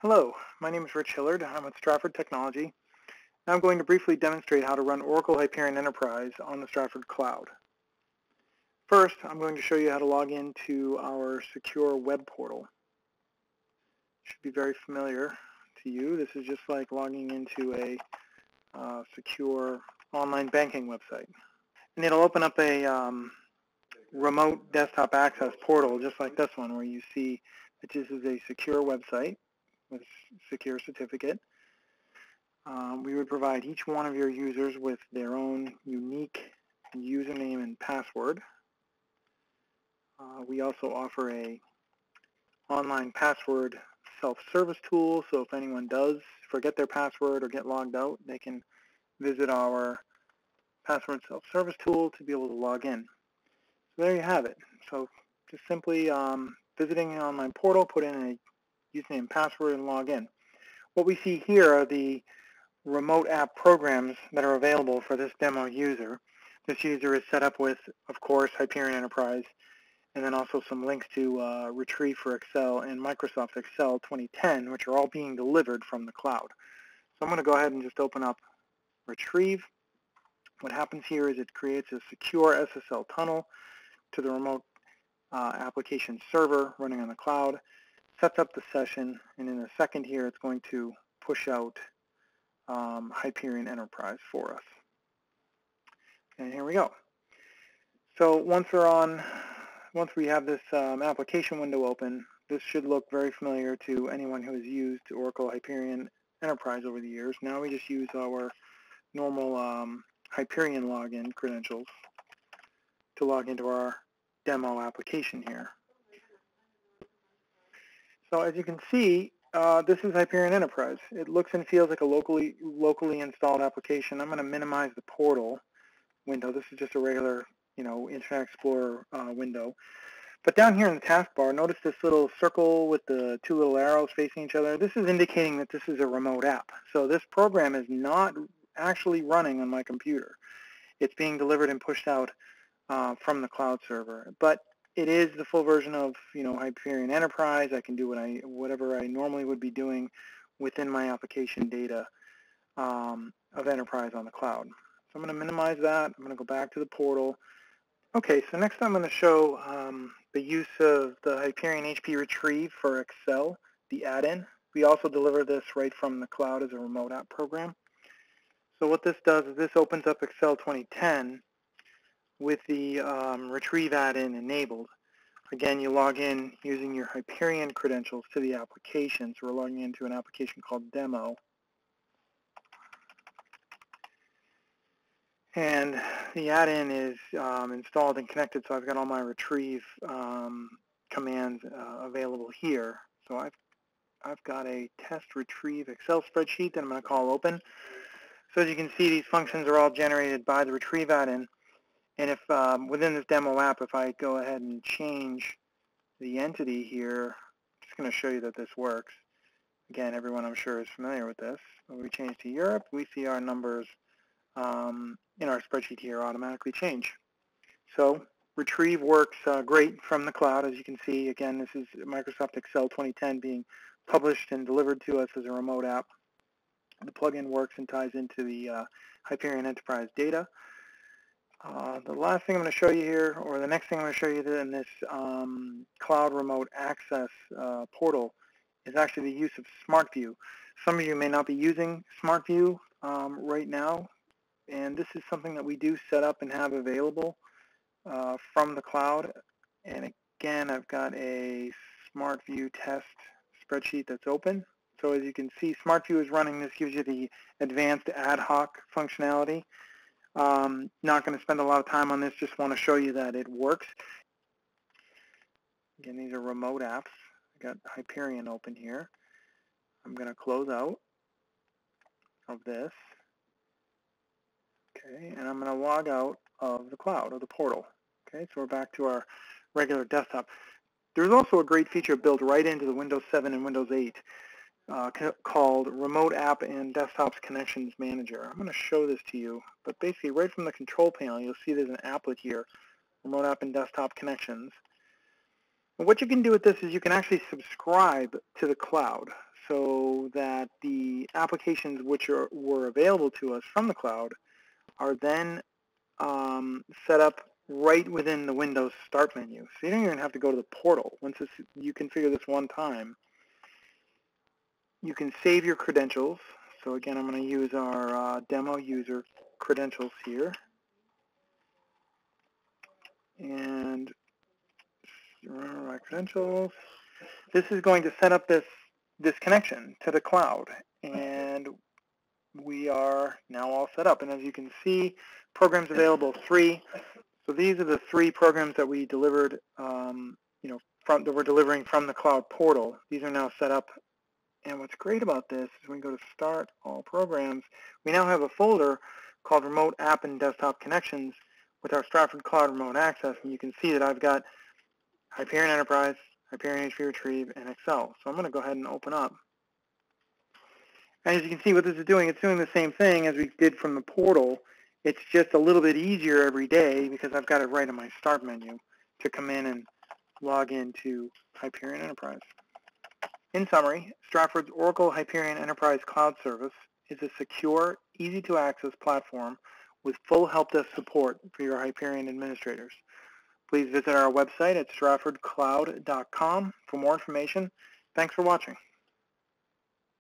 Hello, my name is Rich Hillard. I'm with Strafford Technology. Now I'm going to briefly demonstrate how to run Oracle Hyperion Enterprise on the Strafford Cloud. First, I'm going to show you how to log into our secure web portal. It should be very familiar to you. This is just like logging into a secure online banking website. And it'll open up a remote desktop access portal just like this one, where you see that this is a secure website with a secure certificate. We would provide each one of your users with their own unique username and password. We also offer a online password self-service tool, so if anyone does forget their password or get logged out, they can visit our password self-service tool to be able to log in. So there you have it. So just simply visiting an online portal, put in a username and password, and log in. What we see here are the remote app programs that are available for this demo user. This user is set up with, of course, Hyperion Enterprise, and then also some links to Retrieve for Excel and Microsoft Excel 2010, which are all being delivered from the cloud. So I'm going to go ahead and just open up Retrieve. What happens here is it creates a secure SSL tunnel to the remote application server running on the cloud, sets up the session, and in a second here it's going to push out Hyperion Enterprise for us. And here we go. So once we have this application window open, this should look very familiar to anyone who has used Oracle Hyperion Enterprise over the years. Now we just use our normal Hyperion login credentials to log into our demo application here. So as you can see, this is Hyperion Enterprise. It looks and feels like a locally installed application. I'm going to minimize the portal window. This is just a regular, Internet Explorer window. But down here in the taskbar, notice this little circle with the two little arrows facing each other. This is indicating that this is a remote app. So this program is not actually running on my computer. It's being delivered and pushed out from the cloud server. But it is the full version of, Hyperion Enterprise. I can do whatever I normally would be doing within my application data of Enterprise on the cloud. So I'm going to minimize that. I'm going to go back to the portal. Okay, so next I'm going to show the use of the Hyperion HP Retrieve for Excel, the add-in. We also deliver this right from the cloud as a remote app program. So what this does is this opens up Excel 2010 with the Retrieve add-in enabled. Again, you log in using your Hyperion credentials to the application. So we're logging into an application called Demo. And the add-in is installed and connected, so I've got all my Retrieve commands available here. So I've got a test retrieve Excel spreadsheet that I'm going to call open. So as you can see, these functions are all generated by the Retrieve add-in. And if within this demo app, if I go ahead and change the entity here, I'm just going to show you that this works. Again, everyone I'm sure is familiar with this. When we change to Europe, we see our numbers in our spreadsheet here automatically change. So Retrieve works great from the cloud. As you can see, again, this is Microsoft Excel 2010 being published and delivered to us as a remote app. The plugin works and ties into the Hyperion Enterprise data. The last thing I'm going to show you here, or the next thing I'm going to show you in this cloud remote access portal, is actually the use of SmartView. Some of you may not be using SmartView right now, and this is something that we do set up and have available from the cloud. And again, I've got a SmartView test spreadsheet that's open. So as you can see, SmartView is running. This gives you the advanced ad hoc functionality. Not going to spend a lot of time on this, just want to show you that it works. Again, these are remote apps. I got Hyperion open here. I'm going to close out of this. Okay, and I'm going to log out of the cloud, or the portal. Okay, so we're back to our regular desktop. There's also a great feature built right into the Windows 7 and Windows 8 called Remote App and Desktops Connections Manager. I'm going to show this to you, but basically right from the control panel, you'll see there's an applet here, Remote App and Desktop Connections. And what you can do with this is you can actually subscribe to the cloud. so that the applications which were available to us from the cloud are then set up right within the Windows Start menu. So you don't even have to go to the portal. Once you configure this one time, you can save your credentials. So again, I'm going to use our demo user credentials here. And remember my credentials. This is going to set up this connection to the cloud. And we are now all set up. And as you can see, programs available 3. So these are the 3 programs that we delivered, that we're delivering from the cloud portal. These are now set up. And what's great about this is when we go to Start All Programs, we now have a folder called Remote App and Desktop Connections with our Strafford Cloud Remote Access. And you can see that I've got Hyperion Enterprise, Hyperion HP Retrieve, and Excel. So I'm going to go ahead and open up. And as you can see what this is doing, it's doing the same thing as we did from the portal. It's just a little bit easier every day because I've got it right in my Start menu to come in and log into Hyperion Enterprise. In summary, Strafford's Oracle Hyperion Enterprise Cloud Service is a secure, easy-to-access platform with full HelpDesk support for your Hyperion administrators. Please visit our website at straffordcloud.com for more information. Thanks for watching.